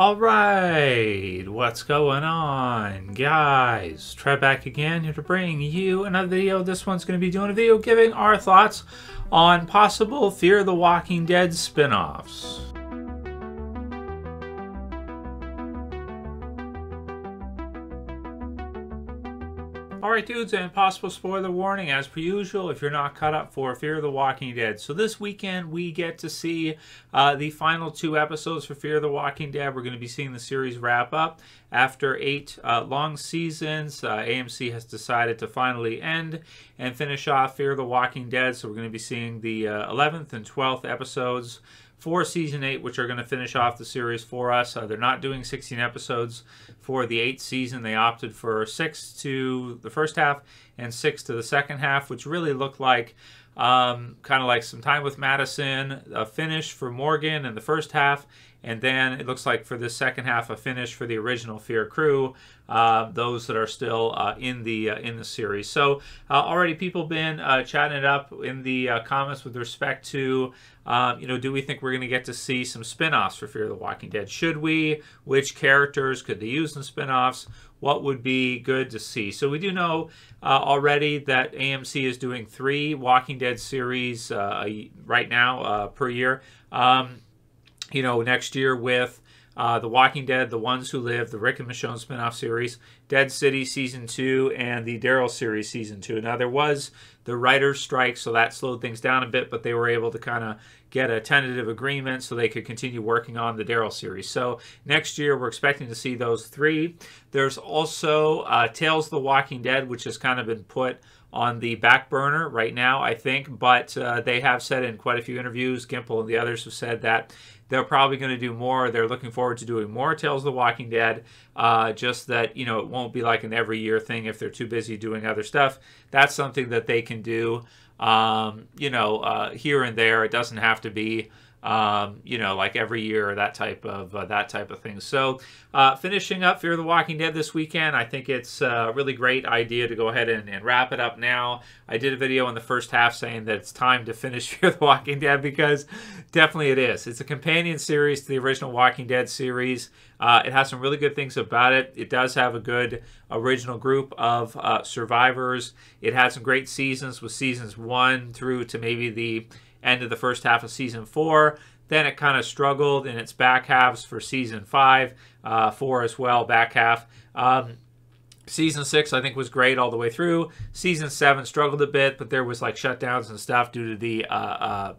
Alright, what's going on, guys? Trev back again here to bring you another video. This one's going to be doing a video giving our thoughts on possible Fear the Walking Dead spin-offs. Alright dudes, and possible spoiler warning as per usual if you're not caught up for Fear the Walking Dead. So this weekend we get to see the final 2 episodes for Fear the Walking Dead. We're going to be seeing the series wrap up. After 8 long seasons, AMC has decided to finally end and finish off Fear the Walking Dead. So we're going to be seeing the 11th and 12th episodes for Season 8, which are going to finish off the series for us. They're not doing 16 episodes for the 8th season. They opted for 6 to the first half and 6 to the second half, which really looked like kind of like some time with Madison, a finish for Morgan in the first half, and then it looks like for the second half a finish for the original Fear crew, those that are still in the series. So already people been chatting it up in the comments with respect to do we think we're going to get to see some spin-offs for Fear the Walking Dead? Should we? Which characters could they use in spin-offs? What would be good to see? So we do know already that AMC is doing 3 Walking Dead series right now per year. Next year with The Walking Dead, The Ones Who Live, the Rick and Michonne spin-off series, Dead City Season 2, and the Daryl series Season 2. Now, there was the writer's strike, so that slowed things down a bit, but they were able to kind of get a tentative agreement so they could continue working on the Daryl series. So next year, we're expecting to see those 3. There's also Tales of the Walking Dead, which has kind of been put on the back burner right now, I think, but they have said in quite a few interviews, Gimple and the others have said that they're probably going to do more. They're looking forward to doing more Tales of the Walking Dead, just that, it won't be like an every year thing if they're too busy doing other stuff. That's something that they can do, here and there. It doesn't have to be like every year or that type of thing. So finishing up Fear the Walking Dead this weekend, I think it's a really great idea to go ahead and wrap it up now. I did a video in the first half saying that it's time to finish Fear the Walking Dead because definitely it is. It's a companion series to the original Walking Dead series. It has some really good things about it. It does have a good original group of survivors. It had some great seasons with seasons 1 through to maybe the end of the first half of season 4. Then it kind of struggled in its back halves for season 5, 4 as well, back half. Season 6 I think was great all the way through. Season 7 struggled a bit, but there was like shutdowns and stuff due to the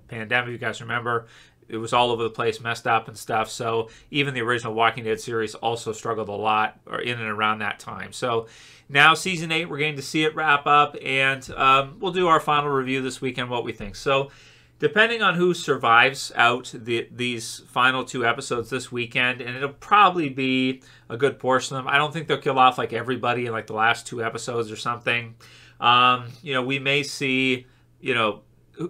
pandemic. You guys remember it was all over the place, messed up and stuff. So even the original Walking Dead series also struggled a lot or in and around that time. So now season 8, we're getting to see it wrap up, and we'll do our final review this weekend, what we think. So depending on who survives out these final 2 episodes this weekend, and it'll probably be a good portion of them. I don't think they'll kill off like everybody in like the last 2 episodes or something. We may see,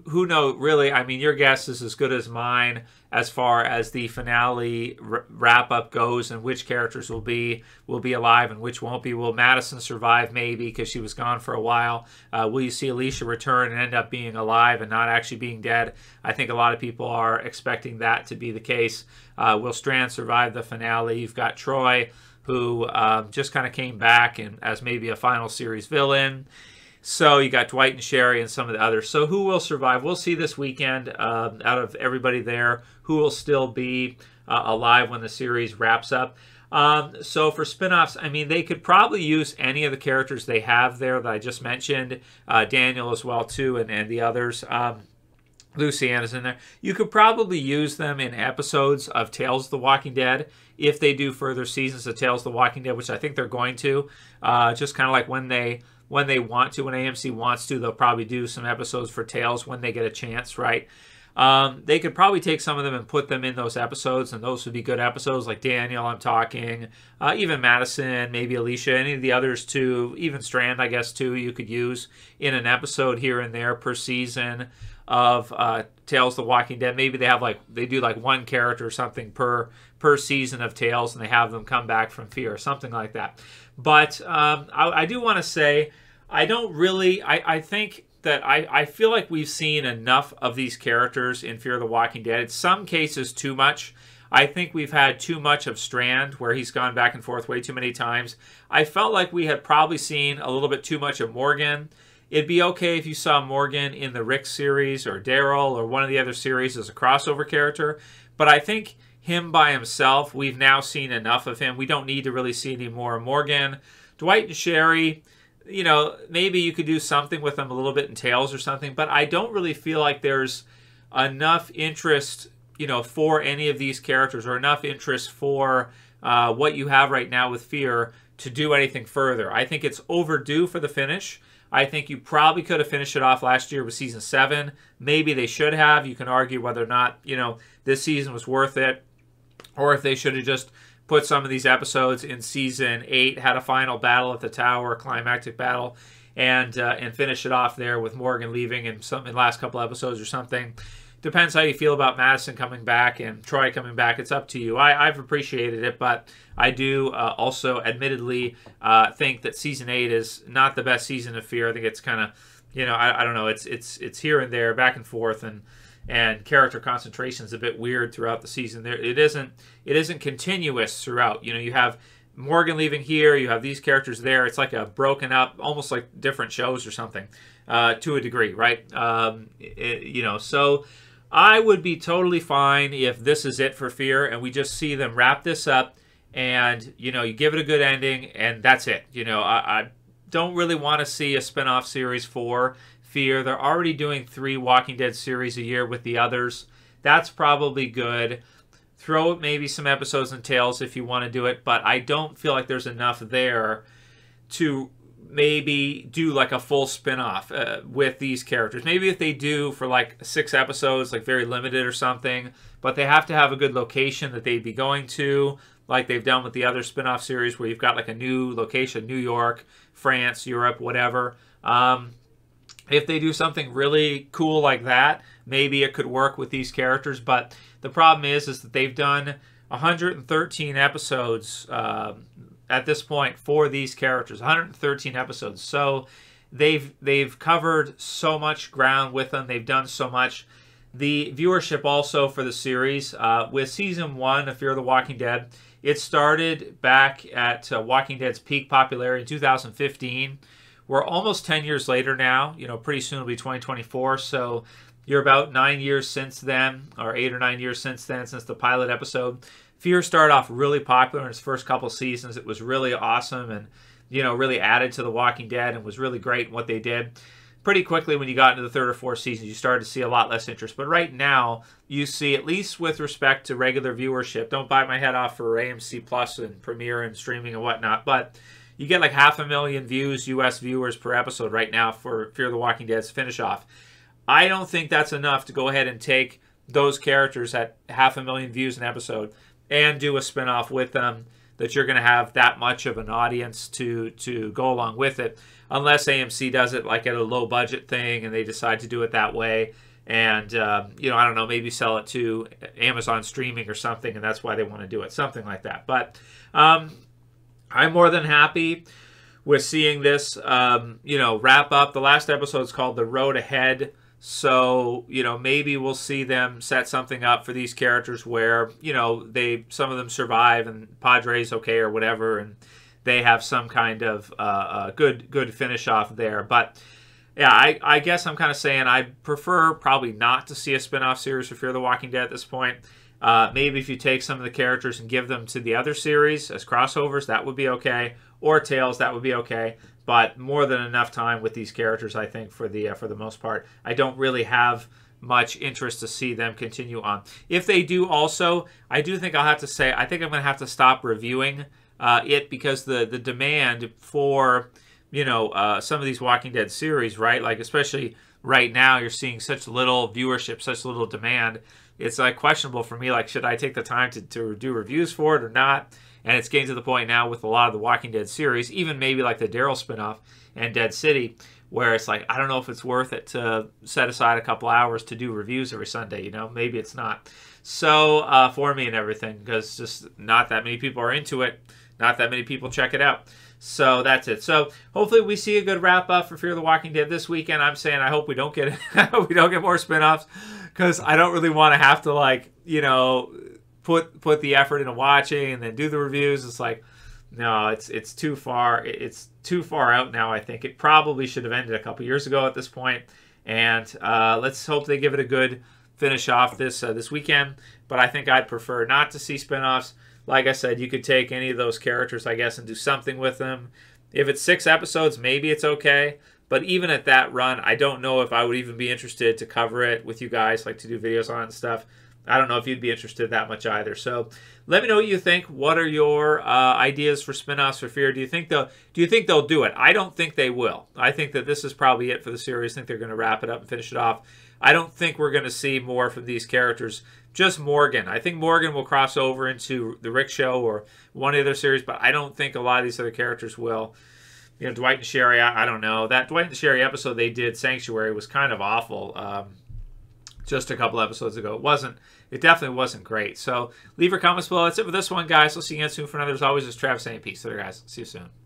who knows, really. I mean, your guess is as good as mine as far as the finale wrap-up goes and which characters will be alive and which won't be. Will Madison survive? Maybe, because she was gone for a while. Will you see Alicia return and end up being alive and not actually being dead? I think a lot of people are expecting that to be the case. Will Strand survive the finale? You've got Troy, who just kind of came back and as maybe a final series villain. So you got Dwight and Sherry and some of the others. So who will survive? We'll see this weekend out of everybody there who will still be alive when the series wraps up. So for spin-offs, I mean, they could probably use any of the characters they have there that I just mentioned. Daniel as well, too, and the others. Luciana's in there. You could probably use them in episodes of Tales of the Walking Dead if they do further seasons of Tales of the Walking Dead, which I think they're going to. Just kind of like when they want to, when AMC wants to, they'll probably do some episodes for Tales when they get a chance, right? They could probably take some of them and put them in those episodes, and those would be good episodes, like Daniel, I'm talking, even Madison, maybe Alicia, any of the others too, even Strand, I guess, too, you could use in an episode here and there per season of Tales of the Walking Dead. Maybe they do like 1 character or something per season of Tales, and they have them come back from Fear, something like that. But I do want to say, I don't really, I think that I feel like we've seen enough of these characters in Fear the Walking Dead. In some cases, too much. I think we've had too much of Strand, where he's gone back and forth way too many times. I felt like we had probably seen a little bit too much of Morgan. It'd be okay if you saw Morgan in the Rick series or Daryl or one of the other series as a crossover character. But I think him by himself, we've now seen enough of him. We don't need to really see any more Morgan. Dwight and Sherry, you know, maybe you could do something with them a little bit in Tales or something. But I don't really feel like there's enough interest, you know, for any of these characters, or enough interest for what you have right now with Fear to do anything further. I think it's overdue for the finish. I think you probably could have finished it off last year with season 7. Maybe they should have. You can argue whether or not, you know, this season was worth it, or if they should have just put some of these episodes in season 8, had a final battle at the tower, a climactic battle, and finish it off there with Morgan leaving in the last couple episodes or something. Depends how you feel about Madison coming back and Troy coming back. It's up to you. I've appreciated it, but I do also admittedly think that season 8 is not the best season of Fear. I think it's kind of, you know, I don't know. It's here and there, back and forth, and character concentration is a bit weird throughout the season. It isn't continuous throughout. You know, you have Morgan leaving here, you have these characters there. It's like a broken up, almost like different shows or something, to a degree, right? You know, so I would be totally fine if this is it for Fear and we just see them wrap this up and, you know, you give it a good ending and that's it. You know, I don't really want to see a spin-off series for Fear. They're already doing 3 Walking Dead series a year with the others. That's probably good. Throw maybe some episodes in Tales if you want to do it, but I don't feel like there's enough there to maybe do like a full spin-off with these characters. Maybe if they do for like 6 episodes, like very limited or something, but they have to have a good location that they'd be going to, like they've done with the other spin-off series where you've got like a new location, New York, France, Europe, whatever. If they do something really cool like that, maybe it could work with these characters, but the problem is that they've done 113 episodes at this point for these characters, 113 episodes. So they've covered so much ground with them. They've done so much. The viewership also for the series, with season 1 of Fear the Walking Dead, it started back at Walking Dead's peak popularity in 2015. We're almost 10 years later now. You know, pretty soon it'll be 2024. So you're about 9 years since then, or 8 or 9 years since then, since the pilot episode. Fear started off really popular in its first couple seasons. It was really awesome and, you know, really added to The Walking Dead and was really great in what they did. Pretty quickly when you got into the 3rd or 4th season, you started to see a lot less interest. But right now, you see, at least with respect to regular viewership, don't bite my head off for AMC Plus and Premiere and streaming and whatnot, but you get like 500,000 views, US viewers per episode right now for Fear the Walking Dead's finish off. I don't think that's enough to go ahead and take those characters at 500,000 views an episode and do a spin-off with them, that you're going to have that much of an audience to go along with it, unless AMC does it like at a low budget thing and they decide to do it that way and, you know, I don't know, maybe sell it to Amazon streaming or something, and that's why they want to do it, something like that. But I'm more than happy with seeing this, you know, wrap up. The last episode is called The Road Ahead. So, you know, maybe we'll see them set something up for these characters where, you know, some of them survive and Padre's okay or whatever, and they have some kind of good finish off there. But yeah, I guess I'm kind of saying I prefer probably not to see a spin-off series for Fear the Walking Dead at this point. Maybe if you take some of the characters and give them to the other series as crossovers, that would be okay. Or Tales, that would be okay. But more than enough time with these characters, I think, for the most part. I don't really have much interest to see them continue on. If they do also, I do think I'll have to say, I think I'm going to have to stop reviewing it, because the demand for, you know, some of these Walking Dead series, right? Like, especially right now, you're seeing such little viewership, such little demand. It's like questionable for me, like, should I take the time to do reviews for it or not? And it's getting to the point now with a lot of the Walking Dead series, even maybe like the Daryl spinoff and Dead City, where it's like, I don't know if it's worth it to set aside a couple hours to do reviews every Sunday, you know? Maybe it's not. So, for me and everything, because just not that many people are into it. Not that many people check it out. So that's it. So hopefully we see a good wrap up for Fear the Walking Dead this weekend. I'm saying I hope we don't get more spinoffs, because I don't really want to have to, like, you know, put the effort into watching and then do the reviews. It's like, no, it's too far. It's too far out now. I think it probably should have ended a couple years ago at this point. And let's hope they give it a good finish off this weekend. But I think I'd prefer not to see spinoffs. Like I said, you could take any of those characters, I guess, and do something with them. If it's 6 episodes, maybe it's okay. But even at that run, I don't know if I would even be interested to cover it with you guys, like to do videos on it and stuff. I don't know if you'd be interested that much either. So let me know what you think. What are your ideas for spinoffs for Fear? Do you think they'll do it? I don't think they will. I think that this is probably it for the series. I think they're going to wrap it up and finish it off. I don't think we're going to see more from these characters. Just Morgan. I think Morgan will cross over into the Rick Show or one of the other series, but I don't think a lot of these other characters will. You know, Dwight and Sherry, I don't know. That Dwight and Sherry episode they did, Sanctuary, was kind of awful just a couple episodes ago. It definitely wasn't great. So leave your comments below. That's it for this one, guys. We'll see you again soon for another. As always, it's Travis saying peace. Later, guys. See you soon.